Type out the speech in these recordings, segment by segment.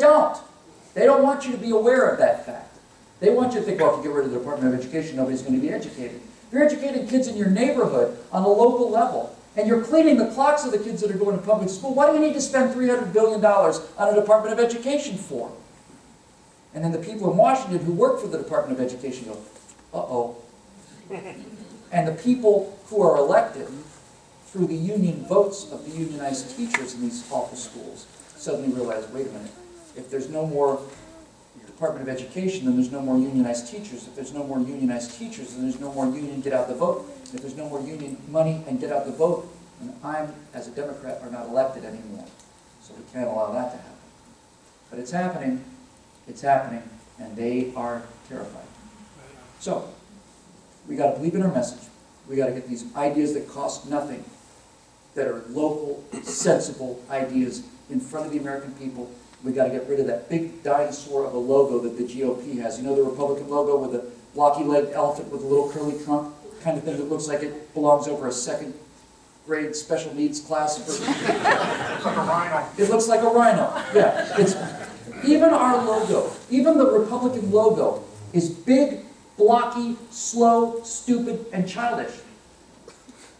don't. They don't want you to be aware of that fact. They want you to think, well, if you get rid of the Department of Education, nobody's going to be educated. You're educating kids in your neighborhood on a local level, and you're cleaning the clocks of the kids that are going to public school. What do you need to spend $300 billion on a Department of Education for? And then the people in Washington who work for the Department of Education go, uh-oh. And the people who are elected through the union votes of the unionized teachers in these awful schools suddenly realize, wait a minute, if there's no more Department of Education, then there's no more unionized teachers. If there's no more unionized teachers, then there's no more union get out the vote. If there's no more union money and get out the vote, then I, as a Democrat, are not elected anymore. So we can't allow that to happen. But it's happening, and they are terrified. So, we got to believe in our message. We got to get these ideas that cost nothing, that are local, sensible ideas in front of the American people. We got to get rid of that big dinosaur of a logo that the GOP has. You know the Republican logo with the blocky-legged elephant with a little curly trunk kind of thing that looks like it belongs over a second grade special needs class. It's like a rhino. It looks like a rhino. Yeah. It's, even our logo, even the Republican logo, is big, blocky, slow, stupid, and childish.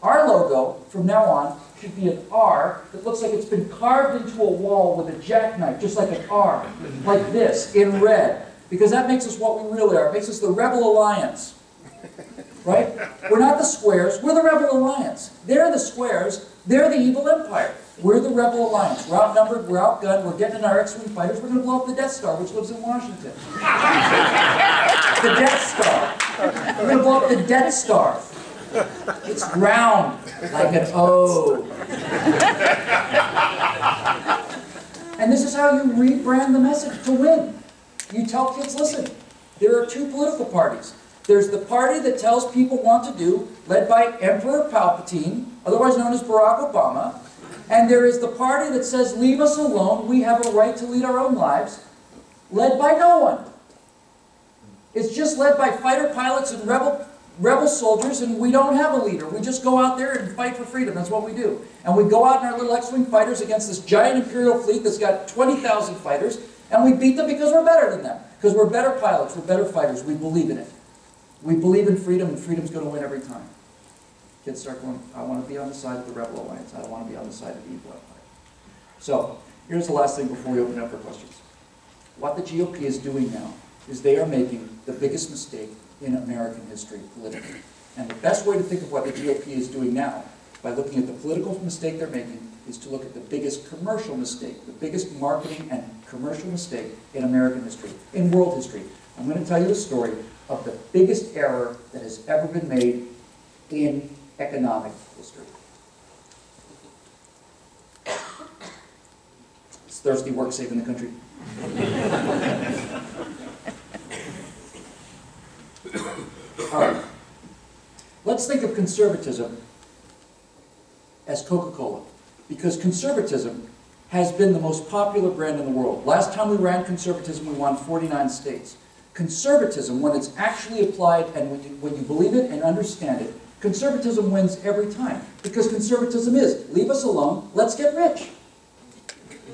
Our logo, from now on, should be an R that looks like it's been carved into a wall with a jackknife, just like an R, like this, in red. Because that makes us what we really are. It makes us the Rebel Alliance. Right? We're not the squares, we're the Rebel Alliance. They're the squares, they're the evil empire. We're the Rebel Alliance. We're outnumbered, we're outgunned, we're getting in our X-Wing fighters, we're going to blow up the Death Star, which lives in Washington. The Death Star. We're going to blow up the Death Star. It's round, like an O. And this is how you rebrand the message to win. You tell kids, listen, there are two political parties. There's the party that tells people what to do, led by Emperor Palpatine, otherwise known as Barack Obama. And there is the party that says, leave us alone, we have a right to lead our own lives, led by no one. It's just led by fighter pilots and rebel soldiers, and we don't have a leader. We just go out there and fight for freedom. That's what we do. And we go out in our little X-Wing fighters against this giant Imperial fleet that's got 20,000 fighters, and we beat them because we're better than them. Because we're better pilots, we're better fighters, we believe in it. We believe in freedom, and freedom's going to win every time. Kids start going, I want to be on the side of the Rebel Alliance. I don't want to be on the side of the evil empire. So, here's the last thing before we open up for questions. What the GOP is doing now is they are making the biggest mistake in American history politically. And the best way to think of what the GOP is doing now, by looking at the political mistake they're making, is to look at the biggest commercial mistake, the biggest marketing and commercial mistake in American history, in world history. I'm going to tell you the story of the biggest error that has ever been made in economic history. It's thirsty work saving the country. All right. Let's think of conservatism as Coca-Cola, because conservatism has been the most popular brand in the world. Last time we ran conservatism, we won 49 states. Conservatism, when it's actually applied and when you believe it and understand it, conservatism wins every time. Because conservatism is, leave us alone, let's get rich.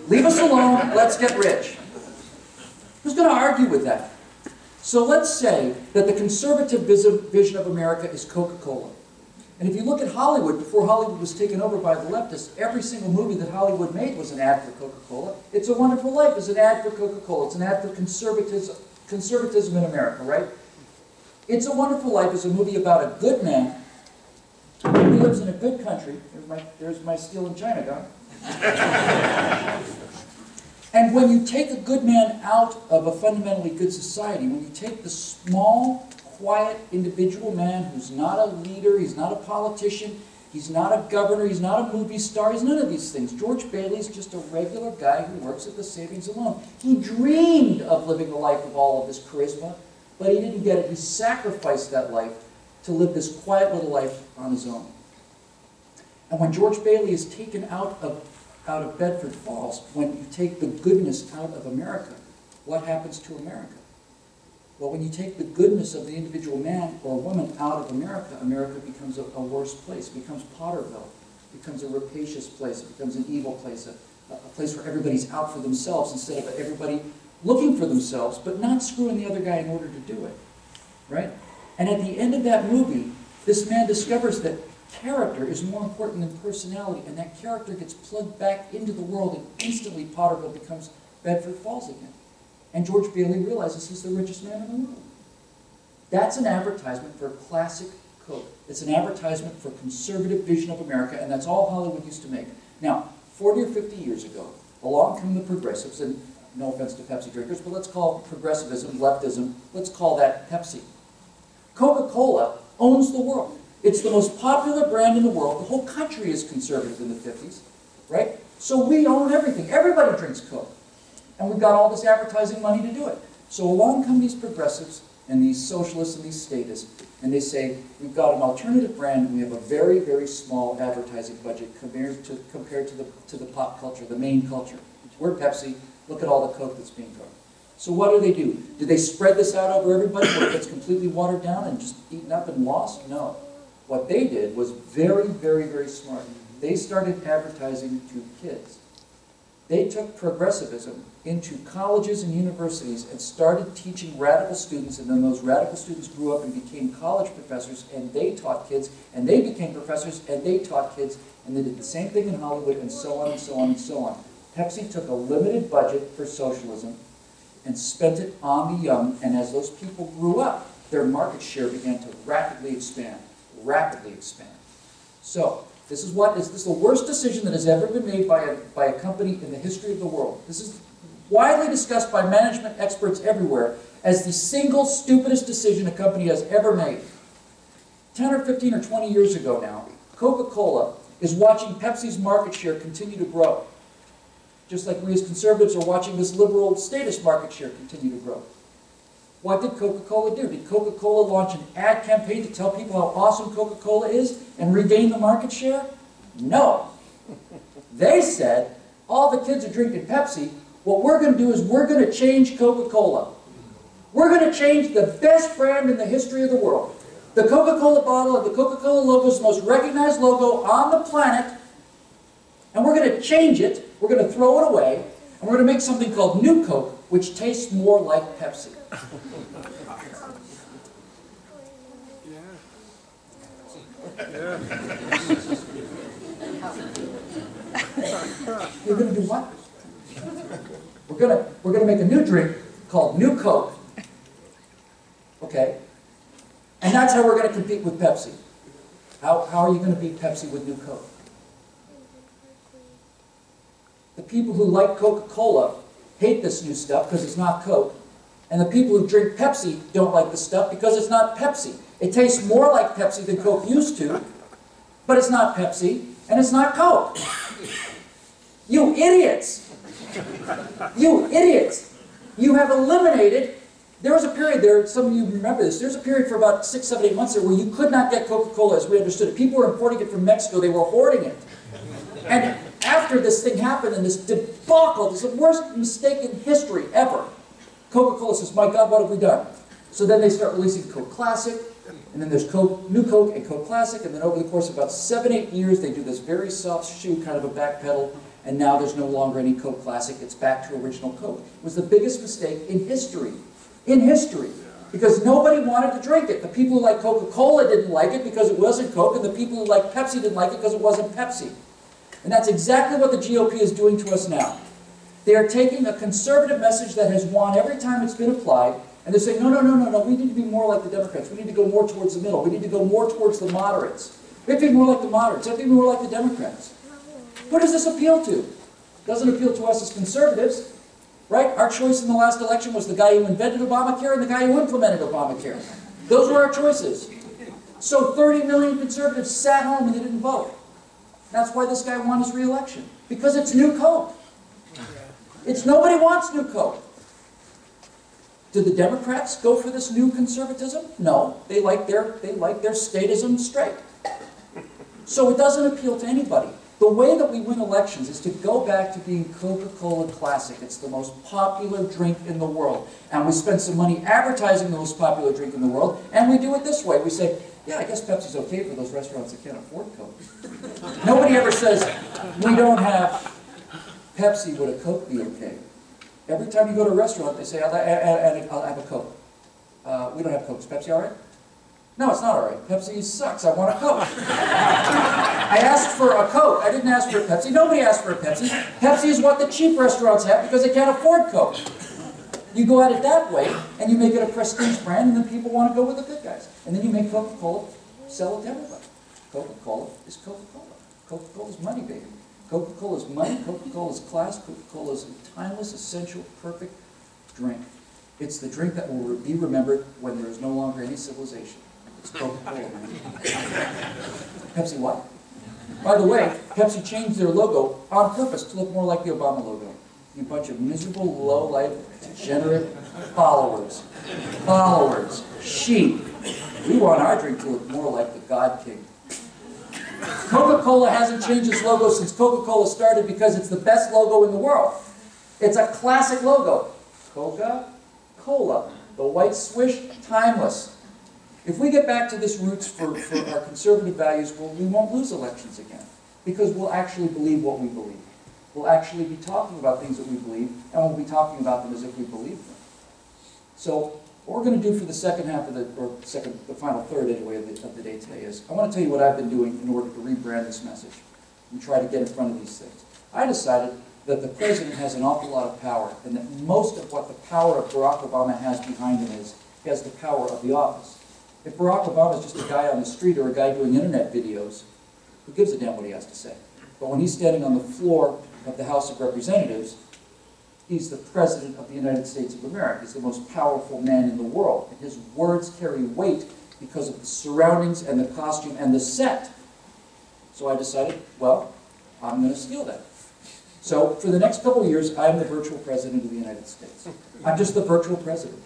Leave us alone, let's get rich. Who's going to argue with that? So let's say that the conservative vision of America is Coca-Cola. And if you look at Hollywood, before Hollywood was taken over by the leftists, every single movie that Hollywood made was an ad for Coca-Cola. It's a Wonderful Life is an ad for Coca-Cola. It's an ad for conservatism in America, right? It's a Wonderful Life is a movie about a good man who lives in a good country. There's my steel and China guy. And when you take a good man out of a fundamentally good society, when you take the small, quiet individual man who's not a leader, he's not a politician, he's not a governor, he's not a movie star, he's none of these things. George Bailey's just a regular guy who works at the savings and loan. He dreamed of living the life of all of this charisma, but he didn't get it. He sacrificed that life to live this quiet little life on his own. And when George Bailey is taken out of Bedford Falls, when you take the goodness out of America, what happens to America? Well, when you take the goodness of the individual man or woman out of America, America becomes a worse place. It becomes Potterville. It becomes a rapacious place. It becomes an evil place, place where everybody's out for themselves instead of everybody looking for themselves, but not screwing the other guy in order to do it, right? And at the end of that movie, this man discovers that character is more important than personality, and that character gets plugged back into the world, and instantly Potterville becomes Bedford Falls again. And George Bailey realizes he's the richest man in the world. That's an advertisement for classic Coke. It's an advertisement for conservative vision of America, and that's all Hollywood used to make. Now, 40 or 50 years ago, along come the progressives, and no offense to Pepsi drinkers, but let's call progressivism, leftism, let's call that Pepsi. Coca-Cola owns the world. It's the most popular brand in the world. The whole country is conservative in the 50s, right? So we own everything. Everybody drinks Coke. And we've got all this advertising money to do it. So along come these progressives and these socialists and these statists, and they say, we've got an alternative brand, and we have a very, very small advertising budget compared to the pop culture, the main culture. We're Pepsi. Look at all the Coke that's being drunk. So what do? Do they spread this out over everybody where it gets completely watered down and just eaten up and lost? No. What they did was very, very, very smart. They started advertising to kids. They took progressivism into colleges and universities and started teaching radical students, and then those radical students grew up and became college professors, and they taught kids, and they became professors, and they taught kids, and they did the same thing in Hollywood, and so on and so on and so on. Pepsi took a limited budget for socialism and spent it on the young, and as those people grew up, their market share began to rapidly expand. So, this is the worst decision that has ever been made by a company in the history of the world. This is widely discussed by management experts everywhere as the single stupidest decision a company has ever made. 10 or 15 or 20 years ago now, Coca-Cola is watching Pepsi's market share continue to grow. Just like we as conservatives are watching this liberal statist market share continue to grow. What did Coca-Cola do? Did Coca-Cola launch an ad campaign to tell people how awesome Coca-Cola is and regain the market share? No. They said, all the kids are drinking Pepsi. What we're going to do is we're going to change Coca-Cola. We're going to change the best brand in the history of the world. The Coca-Cola bottle of the Coca-Cola logo is the most recognized logo on the planet. And we're going to change it. We're going to throw it away. And we're going to make something called New Coke, which tastes more like Pepsi. We're going to do what? We're going to make a new drink called New Coke. Okay? And that's how we're going to compete with Pepsi. How are you going to beat Pepsi with New Coke? The people who like Coca-Cola hate this new stuff because it's not Coke. And the people who drink Pepsi don't like the stuff because it's not Pepsi. It tastes more like Pepsi than Coke used to, but it's not Pepsi, and it's not Coke. You idiots! You idiots! You have eliminated, there was a period there, some of you remember this, there's a period for about 6, 7, 8 months there where you could not get Coca-Cola as we understood it. People were importing it from Mexico, they were hoarding it. And after this thing happened and this debacle, this is the worst mistake in history ever, Coca-Cola says, my God, what have we done? So then they start releasing Coke Classic, and then there's New Coke and Coke Classic, and then over the course of about 7, 8 years, they do this very soft shoe, kind of a backpedal, and now there's no longer any Coke Classic. It's back to original Coke. It was the biggest mistake in history. In history. Because nobody wanted to drink it. The people who like Coca-Cola didn't like it because it wasn't Coke, and the people who like Pepsi didn't like it because it wasn't Pepsi. And that's exactly what the GOP is doing to us now. They are taking a conservative message that has won every time it's been applied, and they're saying, no, we need to be more like the Democrats. We need to go more towards the middle. We need to go more towards the moderates. We have to be more like the moderates. We have to be more like the Democrats. Who does this appeal to? It doesn't appeal to us as conservatives, right? Our choice in the last election was the guy who invented Obamacare and the guy who implemented Obamacare. Those were our choices. So 30 million conservatives sat home and they didn't vote. That's why this guy won his re-election. Because it's New Coke. Nobody wants New Coke. Did the Democrats go for this new conservatism? No. They like their statism straight. So it doesn't appeal to anybody. The way that we win elections is to go back to being Coca-Cola Classic. It's the most popular drink in the world. And we spend some money advertising the most popular drink in the world, and we do it this way. We say, yeah, I guess Pepsi's okay for those restaurants that can't afford Coke. Nobody ever says, we don't have Pepsi, would a Coke be okay? Every time you go to a restaurant, they say, I'll have a Coke. We don't have Cokes. Pepsi all right? No, it's not all right. Pepsi sucks. I want a Coke. I asked for a Coke. I didn't ask for a Pepsi. Nobody asked for a Pepsi. Pepsi is what the cheap restaurants have because they can't afford Coke. You go at it that way, and you make it a prestige brand, and then people want to go with the good guys. And then you make Coca-Cola sell it to everybody. Coca-Cola is Coca-Cola. Coca-Cola is money, baby. Coca-Cola is money. Coca-Cola is class. Coca-Cola is a timeless, essential, perfect drink. It's the drink that will be remembered when there is no longer any civilization. It's Coca-Cola, man. Pepsi what? By the way, Pepsi changed their logo on purpose to look more like the Obama logo. You bunch of miserable, low-life, degenerate followers. Followers. Sheep. We want our drink to look more like the God King. Coca-Cola hasn't changed its logo since Coca-Cola started because it's the best logo in the world. It's a classic logo. Coca-Cola. The white swish, timeless. If we get back to this roots for our conservative values, well, we won't lose elections again. Because we'll actually believe what we believe. We'll actually be talking about things that we believe, and we'll be talking about them as if we believe them. So, what we're going to do for the second half of the final third anyway of the day today is, I want to tell you what I've been doing in order to rebrand this message and try to get in front of these things. I decided that the president has an awful lot of power, and that most of what the power of Barack Obama has behind him is, he has the power of the office. If Barack Obama is just a guy on the street or a guy doing internet videos, who gives a damn what he has to say? But when he's standing on the floor of the House of Representatives, he's the President of the United States of America. He's the most powerful man in the world. And his words carry weight because of the surroundings and the costume and the set. So I decided, well, I'm going to steal that. So for the next couple of years, I'm the virtual President of the United States. I'm just the virtual President.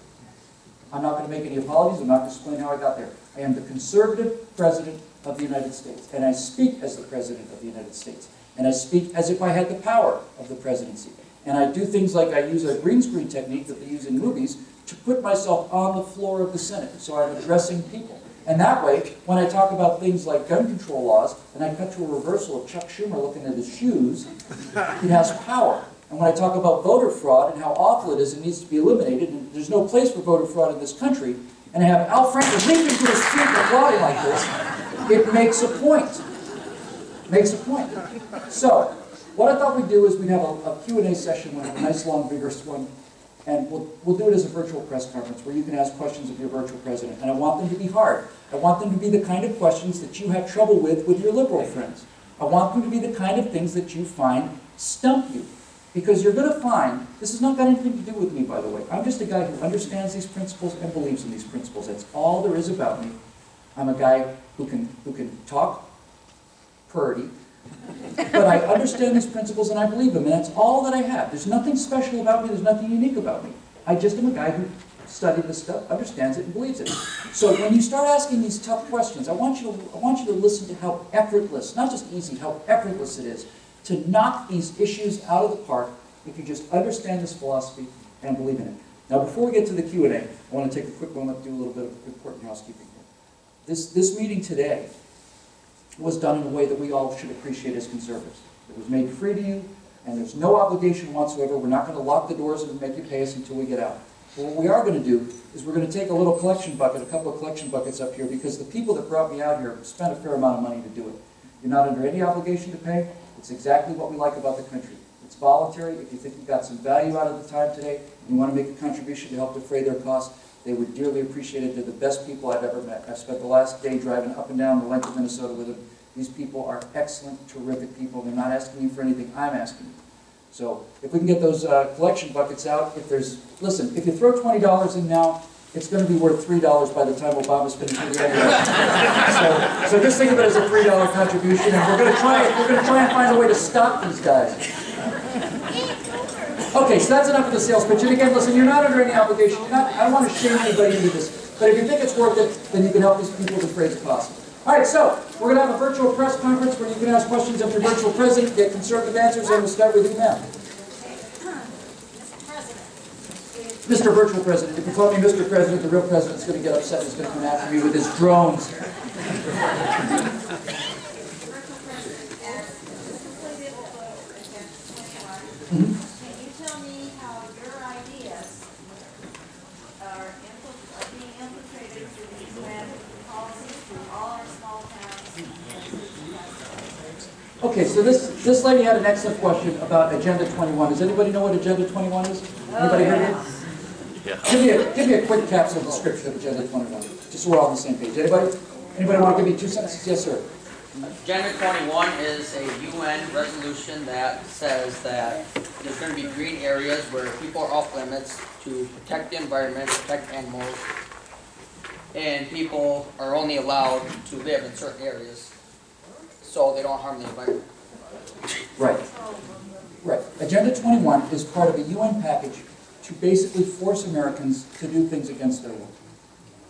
I'm not going to make any apologies. I'm not going to explain how I got there. I am the conservative President of the United States. And I speak as the President of the United States. And I speak as if I had the power of the presidency. And I do things like I use a green screen technique that they use in movies to put myself on the floor of the Senate. So I'm addressing people. And that way, when I talk about things like gun control laws, and I cut to a reversal of Chuck Schumer looking at his shoes, it has power. And when I talk about voter fraud and how awful it is and needs to be eliminated, and there's no place for voter fraud in this country, and I have Al Franken leaping to his feet and applauding like this, it makes a point. Makes a point. So, what I thought we'd do is we'd have a Q&A session, we'll have a nice, long, vigorous one, and we'll do it as a virtual press conference where you can ask questions of your virtual president. And I want them to be hard. I want them to be the kind of questions that you have trouble with your liberal friends. I want them to be the kind of things that you find stump you. Because you're going to find, this has not got anything to do with me, by the way. I'm just a guy who understands these principles and believes in these principles. That's all there is about me. I'm a guy who can talk purdy, but I understand these principles and I believe them, and that's all that I have. There's nothing special about me, there's nothing unique about me. I just am a guy who studied this stuff, understands it, and believes it. So when you start asking these tough questions, I want you to listen to how effortless, not just easy, how effortless it is to knock these issues out of the park if you just understand this philosophy and believe in it. Now before we get to the Q&A, I want to take a quick moment to do a little bit of important housekeeping here. This meeting today was done in a way that we all should appreciate as conservatives. It was made free to you, and there's no obligation whatsoever. We're not going to lock the doors and make you pay us until we get out. But what we are going to do is we're going to take a little collection bucket, a couple of collection buckets up here, because the people that brought me out here spent a fair amount of money to do it. You're not under any obligation to pay. It's exactly what we like about the country. It's voluntary. If you think you got some value out of the time today, and you want to make a contribution to help defray their costs, they would dearly appreciate it. They're the best people I've ever met. I've spent the last day driving up and down the length of Minnesota with them. These people are excellent, terrific people. They're not asking you for anything. I'm asking you. So if we can get those collection buckets out, listen, if you throw $20 in now, it's going to be worth $3 by the time Obama's finished with the anyway. So just think of it as a $3 contribution, and we're going to try and find a way to stop these guys. Okay, so that's enough of the sales pitch. And again, listen, you're not under any obligation. I don't want to shame anybody into this. But if you think it's worth it, then you can help these people defray the cost. All right, so we're going to have a virtual press conference where you can ask questions of your virtual president, get conservative answers, and we'll start with you now. Mr. Virtual President, if you call me Mr. President, the real president's going to get upset. He's going to come after me with his drones. Okay, so this lady had an excellent question about Agenda 21. Does anybody know what Agenda 21 is? Anybody heard of it? Yeah. Give me a quick capsule description of Agenda 21, just so we're all on the same page. Anybody want to give me 2 sentences? Yes, sir. Agenda 21 is a UN resolution that says that there's going to be green areas where people are off limits to protect the environment, protect animals, and people are only allowed to live in certain areas so they don't harm the environment. Right. Right. Agenda 21 is part of a UN package to basically force Americans to do things against their will.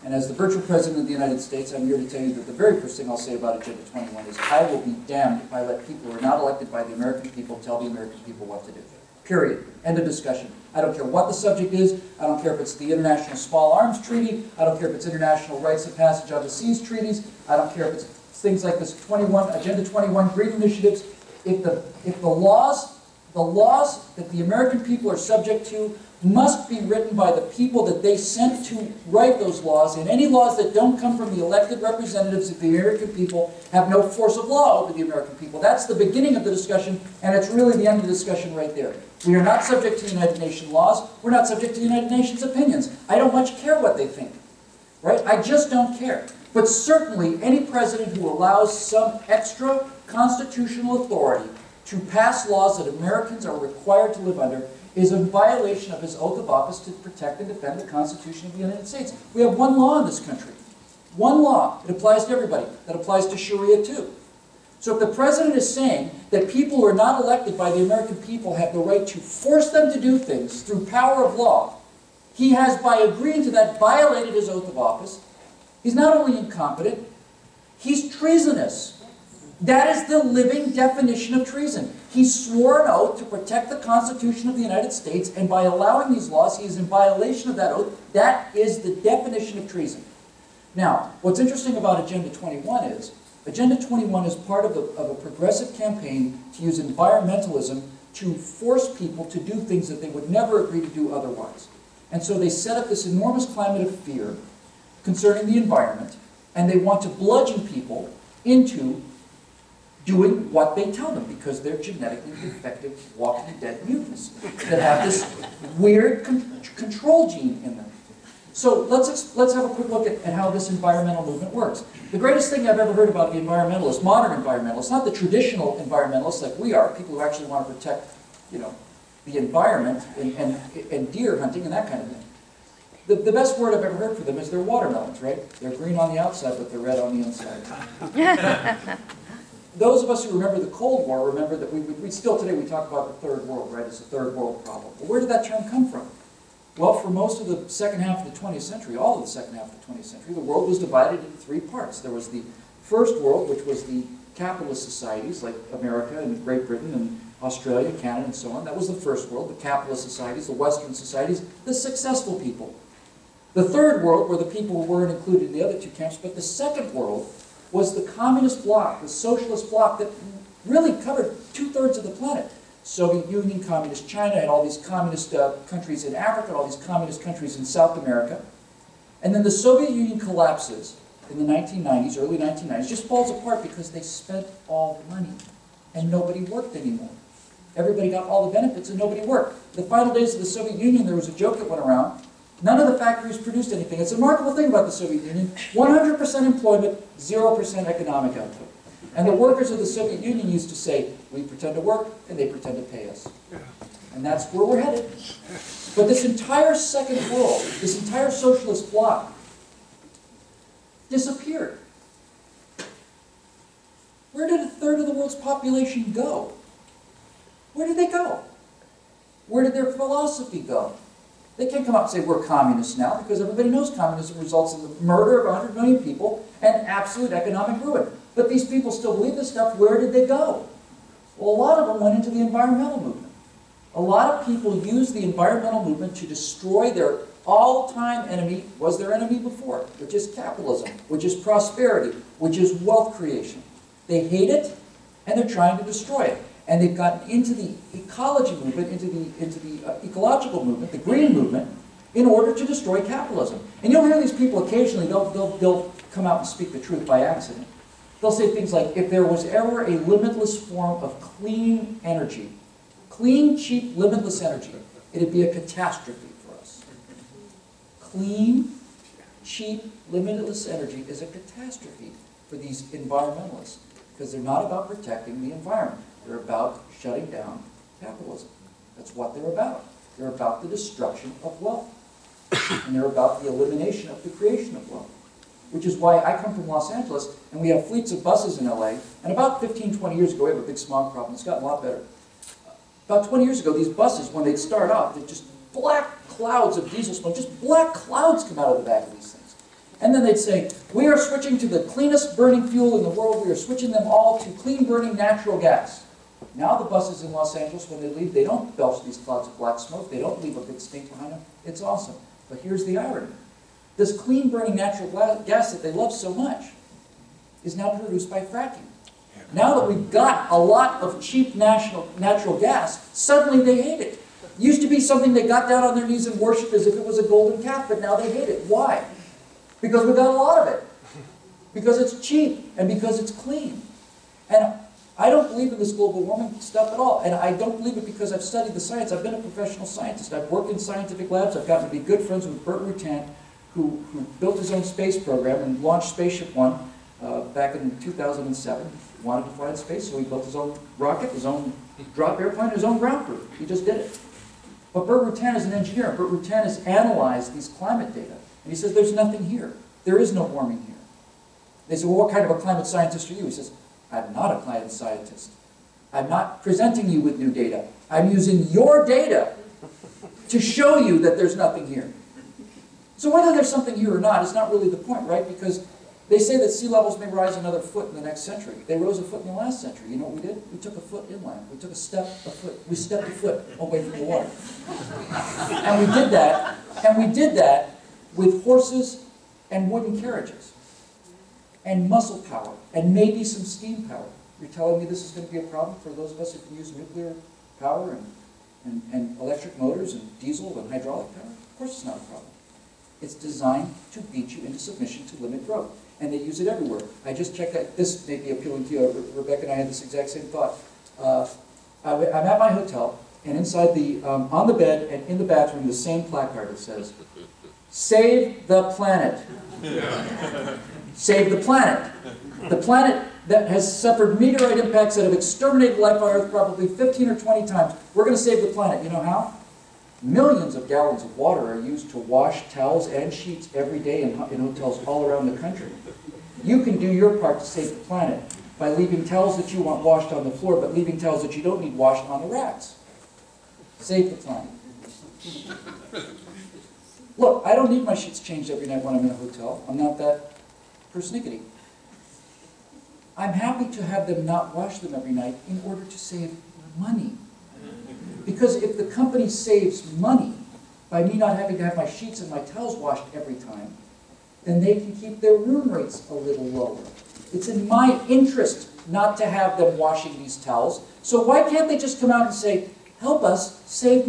And as the virtual President of the United States, I'm here to tell you that the very first thing I'll say about Agenda 21 is I will be damned if I let people who are not elected by the American people tell the American people what to do. Period. End of discussion. I don't care what the subject is. I don't care if it's the International Small Arms Treaty. I don't care if it's International Rights of Passage on the Seas treaties. I don't care if it's things like this Agenda 21 green initiatives. If the laws that the American people are subject to must be written by the people that they sent to write those laws, and any laws that don't come from the elected representatives of the American people have no force of law over the American people. That's the beginning of the discussion, and it's really the end of the discussion right there. We are not subject to United Nations laws. We're not subject to United Nations opinions. I don't much care what they think, right? I just don't care. But certainly, any president who allows some extra constitutional authority to pass laws that Americans are required to live under is a violation of his oath of office to protect and defend the Constitution of the United States. We have one law in this country. One law. It applies to everybody. That applies to Sharia too. So if the president is saying that people who are not elected by the American people have the right to force them to do things through power of law, he has, by agreeing to that, violated his oath of office. He's not only incompetent, he's treasonous. That is the living definition of treason. He swore an oath to protect the Constitution of the United States, and by allowing these laws, he is in violation of that oath. That is the definition of treason. Now, what's interesting about Agenda 21 is, Agenda 21 is part of a progressive campaign to use environmentalism to force people to do things that they would never agree to do otherwise. And so they set up this enormous climate of fear concerning the environment, and they want to bludgeon people into doing what they tell them, because they're genetically defective, walking dead mutants that have this weird control gene in them. So let's have a quick look at how this environmental movement works. The greatest thing I've ever heard about the environmentalists, modern environmentalists, not the traditional environmentalists like we are, people who actually want to protect, the environment and deer hunting and that kind of thing. The best word I've ever heard for them is they're watermelons, right? They're green on the outside, but they're red on the inside. Those of us who remember the Cold War remember that we still today we talk about the third world, right? It's a third world problem. But where did that term come from? Well, for most of the second half of the 20th century, all of the second half of the 20th century, the world was divided into 3 parts. There was the first world, which was the capitalist societies like America and Great Britain and Australia, Canada, and so on. That was the first world, the capitalist societies, the Western societies, the successful people. The third world were the people who weren't included in the other 2 camps, but the second world was the communist bloc, the socialist bloc that really covered 2/3 of the planet. Soviet Union, Communist China, and all these communist countries in Africa, all these communist countries in South America. And then the Soviet Union collapses in the 1990s, early 1990s, just falls apart because they spent all the money and nobody worked anymore. Everybody got all the benefits and nobody worked. The final days of the Soviet Union, there was a joke that went around. None of the factories produced anything. It's a remarkable thing about the Soviet Union. 100% employment, 0% economic output. And the workers of the Soviet Union used to say, we pretend to work and they pretend to pay us. And that's where we're headed. But this entire second world, this entire socialist bloc, disappeared. Where did 1/3 of the world's population go? Where did they go? Where did their philosophy go? They can't come out and say, we're communists now, because everybody knows communism results in the murder of 100 million people and absolute economic ruin. But these people still believe this stuff. Where did they go? Well, a lot of them went into the environmental movement. A lot of people use the environmental movement to destroy their all-time enemy, was their enemy before, which is capitalism, which is prosperity, which is wealth creation. They hate it, and they're trying to destroy it. And they've gotten into the ecology movement, into the ecological movement, the green movement, in order to destroy capitalism. And you'll hear these people occasionally, they'll come out and speak the truth by accident. They'll say things like, if there was ever a limitless form of clean energy, clean, cheap, limitless energy, it'd be a catastrophe for us. Clean, cheap, limitless energy is a catastrophe for these environmentalists, because they're not about protecting the environment. They're about shutting down capitalism. That's what they're about. They're about the destruction of wealth. And they're about the elimination of the creation of wealth. Which is why I come from Los Angeles, and we have fleets of buses in LA, and about 15, 20 years ago, we have a big smog problem. It's gotten a lot better. About 20 years ago, these buses, when they'd start off, they'd just black clouds of diesel smoke, just black clouds come out of the back of these things. And then they'd say, we are switching to the cleanest burning fuel in the world. We are switching them all to clean burning natural gas. Now the buses in Los Angeles, when they leave, they don't belch these clouds of black smoke. They don't leave a big stink behind them. It's awesome. But here's the irony. This clean burning natural gas that they love so much is now produced by fracking. Now that we've got a lot of cheap natural gas, suddenly they hate it. It used to be something they got down on their knees and worshipped as if it was a golden calf, but now they hate it. Why? Because we've got a lot of it. Because it's cheap and because it's clean. And I don't believe in this global warming stuff at all. And I don't believe it because I've studied the science. I've been a professional scientist. I've worked in scientific labs. I've gotten to be good friends with Burt Rutan, who built his own space program and launched Spaceship One back in 2007. He wanted to fly in space, so he built his own rocket, his own drop airplane, his own ground crew. He just did it. But Burt Rutan is an engineer. Burt Rutan has analyzed these climate data. And he says, there's nothing here. There is no warming here. They say, well, what kind of a climate scientist are you? He says, I'm not a climate scientist. I'm not presenting you with new data. I'm using your data to show you that there's nothing here. So whether there's something here or not is not really the point, right? Because they say that sea levels may rise another foot in the next century. They rose a foot in the last century. You know what we did? We took a foot inland. We took a foot. We stepped a foot away from the water. And we did that with horses and wooden carriages and muscle power and maybe some steam power. You're telling me this is going to be a problem for those of us who can use nuclear power and electric motors and diesel and hydraulic power? Of course it's not a problem. It's designed to beat you into submission to limit growth. And they use it everywhere. I just checked that. This may be appealing to you. Rebecca and I had this exact same thought. I'm at my hotel, and inside on the bed and in the bathroom, the same placard that says, "Save the planet." Save the planet. The planet that has suffered meteorite impacts that have exterminated life on Earth probably 15 or 20 times. We're going to save the planet. You know how? Millions of gallons of water are used to wash towels and sheets every day in hotels all around the country. You can do your part to save the planet by leaving towels that you want washed on the floor, but leaving towels that you don't need washed on the racks. Save the planet. Look, I don't need my sheets changed every night when I'm in a hotel. I'm not that persnickety. I'm happy to have them not wash them every night in order to save money. Because if the company saves money by me not having to have my sheets and my towels washed every time, then they can keep their room rates a little lower. It's in my interest not to have them washing these towels. So why can't they just come out and say, help us save